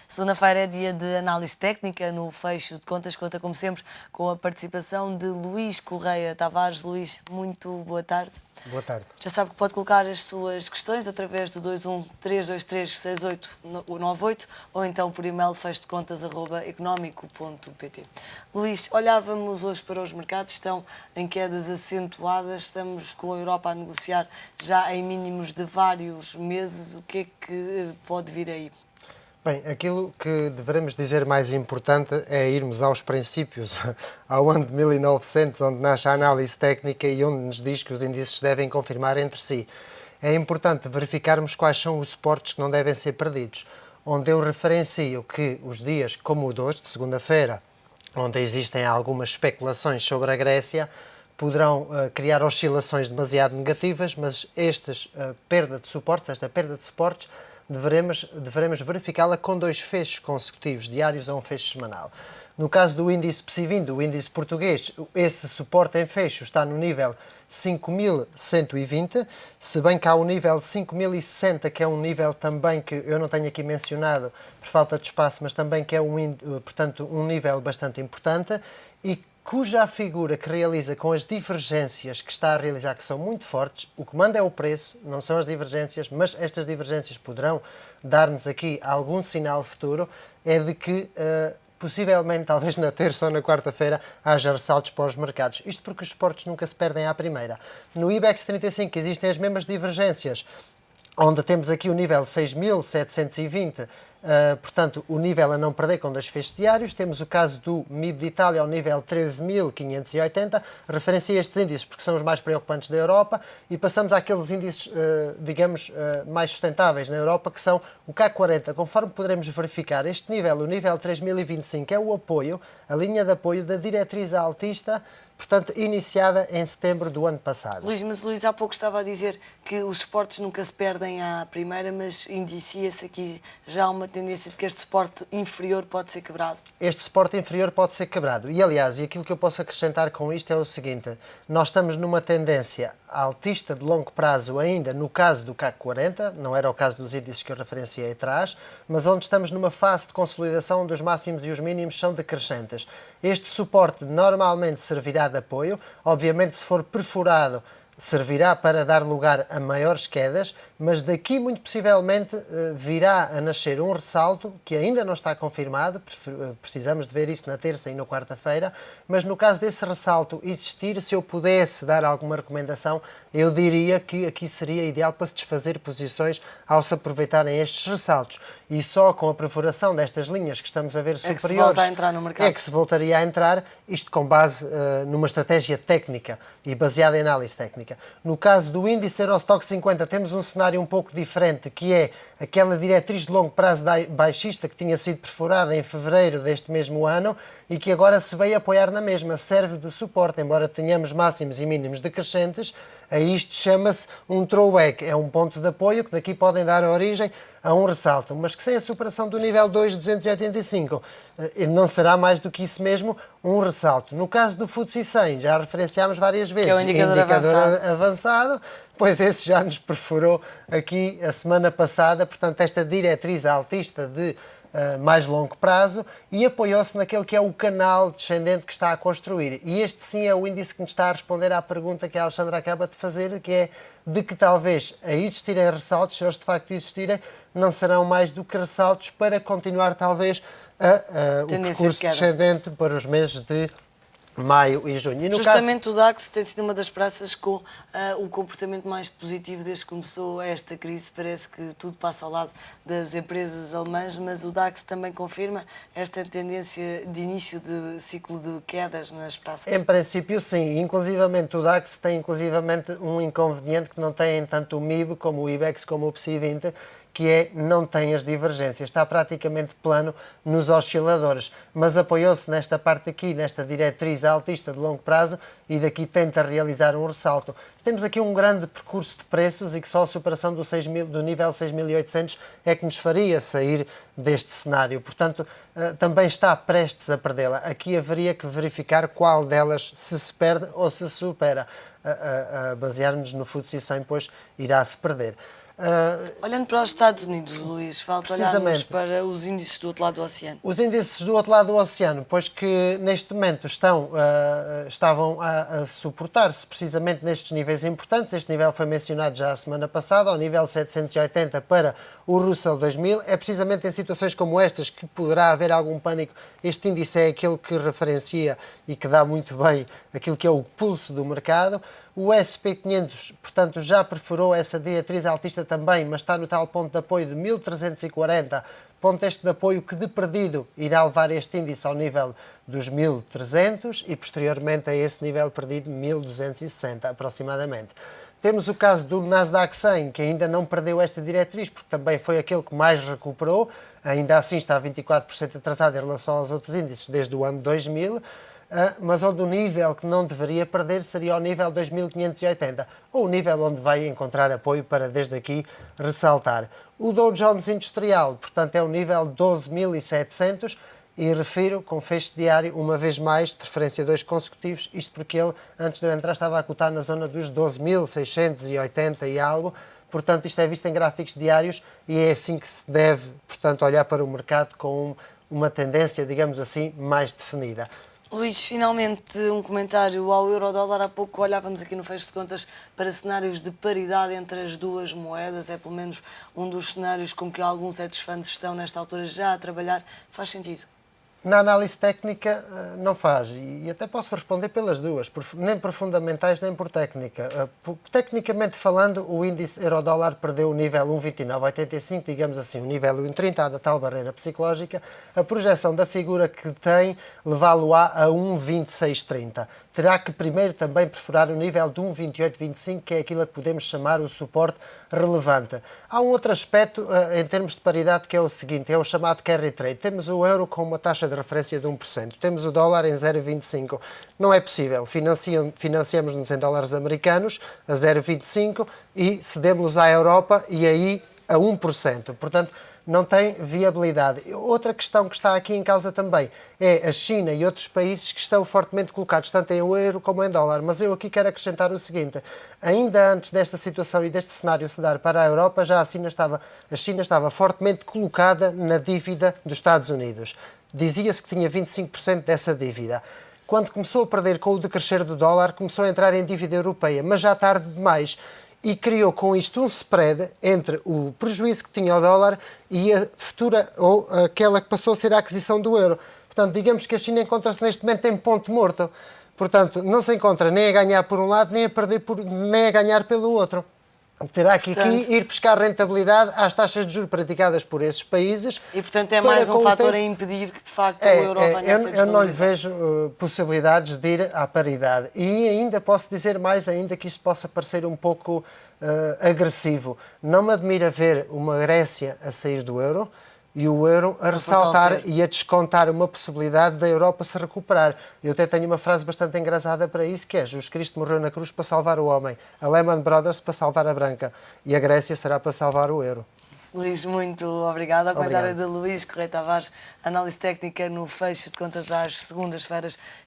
Segunda-feira é dia de análise técnica no Fecho de Contas. Conta, como sempre, com a participação de Luís Correia Tavares. Luís, muito boa tarde. Boa tarde. Já sabe que pode colocar as suas questões através do 213236898 ou então por e-mail fechodecontas@económico.pt. Luís, olhávamos hoje para os mercados, estão em quedas acentuadas, estamos com a Europa a negociar já em mínimos de vários meses. O que é que pode vir aí? Bem, aquilo que devemos dizer mais importante é irmos aos princípios, ao ano de 1900, onde nasce a análise técnica e onde nos diz que os índices devem confirmar entre si. É importante verificarmos quais são os suportes que não devem ser perdidos, onde eu referencio que os dias como o de hoje, de segunda-feira, onde existem algumas especulações sobre a Grécia, poderão criar oscilações demasiado negativas, mas esta perda de suportes, deveremos verificá-la com dois fechos consecutivos, diários a um fecho semanal. No caso do índice PSI 20, o índice português, esse suporte em fecho está no nível 5.120, se bem que há o nível 5.060, que é um nível também que eu não tenho aqui mencionado por falta de espaço, mas também que é portanto, um nível bastante importante e cuja figura que realiza com as divergências que está a realizar, que são muito fortes, o que manda é o preço, não são as divergências, mas estas divergências poderão dar-nos aqui algum sinal futuro, é de que possivelmente, talvez na terça ou na quarta-feira, haja ressaltos para os mercados. Isto porque os suportes nunca se perdem à primeira. No IBEX 35 existem as mesmas divergências, onde temos aqui o nível 6.720, portanto, o nível a não perder com dois fechos diários. Temos o caso do MIB de Itália ao nível 13.580, referencia estes índices porque são os mais preocupantes da Europa, e passamos àqueles índices, digamos, mais sustentáveis na Europa, que são o CAC 40. Conforme poderemos verificar, este nível, o nível 3.025, é o apoio, a linha de apoio da diretriz altista, portanto, iniciada em setembro do ano passado. Luís, mas o Luís há pouco estava a dizer que os suportes nunca se perdem à primeira, mas indicia-se aqui já uma tendência de que este suporte inferior pode ser quebrado. Este suporte inferior pode ser quebrado. E, aliás, aquilo que eu posso acrescentar com isto é o seguinte: nós estamos numa tendência altista de longo prazo ainda, no caso do CAC 40, não era o caso dos índices que eu referenciei atrás, mas onde estamos numa fase de consolidação onde os máximos e os mínimos são decrescentes. Este suporte normalmente servirá de apoio, obviamente se for perfurado servirá para dar lugar a maiores quedas, mas daqui muito possivelmente virá a nascer um ressalto que ainda não está confirmado, precisamos de ver isso na terça e na quarta-feira, mas no caso desse ressalto existir, se eu pudesse dar alguma recomendação, eu diria que aqui seria ideal para se desfazer posições ao se aproveitarem estes ressaltos. E só com a perfuração destas linhas que estamos a ver superiores é que se volta a entrar no mercado. É que se voltaria a entrar, isto com base numa estratégia técnica e baseada em análise técnica. No caso do índice Eurostoxx 50 temos um cenário um pouco diferente, que é aquela diretriz de longo prazo baixista que tinha sido perfurada em fevereiro deste mesmo ano e que agora se veio apoiar na mesma, serve de suporte, embora tenhamos máximos e mínimos decrescentes. A isto chama-se um throwback, é um ponto de apoio que daqui podem dar origem a um ressalto, mas que sem a superação do nível 2.285 não será mais do que isso mesmo, um ressalto. No caso do FTSE 100, já referenciámos várias vezes, que é o indicador avançado, pois esse já nos perfurou aqui a semana passada, portanto esta diretriz altista de mais longo prazo, e apoiou-se naquele que é o canal descendente que está a construir. E este sim é o índice que nos está a responder à pergunta que a Alexandra acaba de fazer, que é de que talvez a existirem ressaltos, se eles de facto existirem, não serão mais do que ressaltos para continuar talvez o percurso descendente para os meses de maio e junho. E no justamente o DAX tem sido uma das praças com o comportamento mais positivo desde que começou esta crise. Parece que tudo passa ao lado das empresas alemãs, mas o DAX também confirma esta tendência de início de ciclo de quedas nas praças? Em princípio, sim. Inclusivamente o DAX tem inclusivamente um inconveniente que não tem tanto o MIB como o IBEX como o PSI 20, que é, não tem as divergências, está praticamente plano nos osciladores, mas apoiou-se nesta parte aqui, nesta diretriz altista de longo prazo, e daqui tenta realizar um ressalto. Temos aqui um grande percurso de preços e que só a superação do nível 6.800 é que nos faria sair deste cenário, portanto também está prestes a perdê-la. Aqui haveria que verificar qual delas se perde ou se supera. Basear-nos no FTSE 100, pois irá-se perder. Olhando para os Estados Unidos, Luís, falta olharmos Precisamente. para os índices do outro lado do oceano. Os índices do outro lado do oceano, pois que neste momento estavam a suportar-se precisamente nestes níveis importantes. Este nível foi mencionado já a semana passada, ao nível 780 para o Russell 2000. É precisamente em situações como estas que poderá haver algum pânico. Este índice é aquele que referencia e que dá muito bem aquilo que é o pulso do mercado. O SP500, portanto, já perfurou essa diretriz altista também, mas está no tal ponto de apoio de 1340, ponto este de apoio que de perdido irá levar este índice ao nível dos 1300 e posteriormente a esse nível perdido 1260 aproximadamente. Temos o caso do Nasdaq 100, que ainda não perdeu esta diretriz, porque também foi aquele que mais recuperou, ainda assim está 24% atrasado em relação aos outros índices desde o ano 2000, mas onde o nível que não deveria perder seria o nível 2580, ou o nível onde vai encontrar apoio para desde aqui ressaltar. O Dow Jones Industrial, portanto, é o nível 12.700 e refiro com fecho diário, uma vez mais, de preferência 2 consecutivos, isto porque ele, antes de eu entrar, estava a cotar na zona dos 12.680 e algo, portanto, isto é visto em gráficos diários e é assim que se deve, portanto, olhar para o mercado com uma tendência, digamos assim, mais definida. Luís, finalmente um comentário ao euro-dólar. Há pouco olhávamos aqui no fecho de contas para cenários de paridade entre as duas moedas. É pelo menos um dos cenários com que alguns hedge funds estão nesta altura já a trabalhar. Faz sentido? Na análise técnica não faz, e até posso responder pelas duas, nem por fundamentais nem por técnica. Tecnicamente falando, o índice euro-dólar perdeu o nível 1,2985, digamos assim, o nível 1,30 da tal barreira psicológica. A projeção da figura que tem levá-lo-á a 1,2630. Terá que primeiro também perfurar o nível de 1,2825, que é aquilo que podemos chamar o suporte relevante. Há um outro aspecto em termos de paridade que é o seguinte, é o chamado carry trade. Temos o euro com uma taxa de referência de 1%, temos o dólar em 0,25%. Não é possível. Financiamos-nos em dólares americanos a 0,25% e cedemos-los à Europa e aí a 1%. Portanto, não tem viabilidade. Outra questão que está aqui em causa também é a China e outros países que estão fortemente colocados, tanto em euro como em dólar. Mas eu aqui quero acrescentar o seguinte, ainda antes desta situação e deste cenário se dar para a Europa, já a China estava fortemente colocada na dívida dos Estados Unidos. Dizia-se que tinha 25% dessa dívida. Quando começou a perder com o decrescer do dólar, começou a entrar em dívida europeia, mas já tarde demais. E criou com isto um spread entre o prejuízo que tinha o dólar e a futura, ou aquela que passou a ser a aquisição do euro. Portanto, digamos que a China encontra-se neste momento em ponto morto. Portanto, não se encontra nem a ganhar por um lado, nem a perder nem a ganhar pelo outro. Terá que aqui ir buscar rentabilidade às taxas de juros praticadas por esses países. E, portanto, é mais um fator a impedir que, de facto, o euro venha a ser desvalorizado. Eu não lhe vejo possibilidades de ir à paridade. E ainda posso dizer mais, ainda que isto possa parecer um pouco agressivo. Não me admira ver uma Grécia a sair do euro e o euro a ressaltar e a descontar uma possibilidade da Europa se recuperar. Eu até tenho uma frase bastante engraçada para isso, que é: Jesus Cristo morreu na cruz para salvar o homem, a Lehman Brothers para salvar a branca e a Grécia será para salvar o euro. Luís, muito obrigado. Ao comentário de Luís Correia Tavares, análise técnica no fecho de contas às segundas-feiras.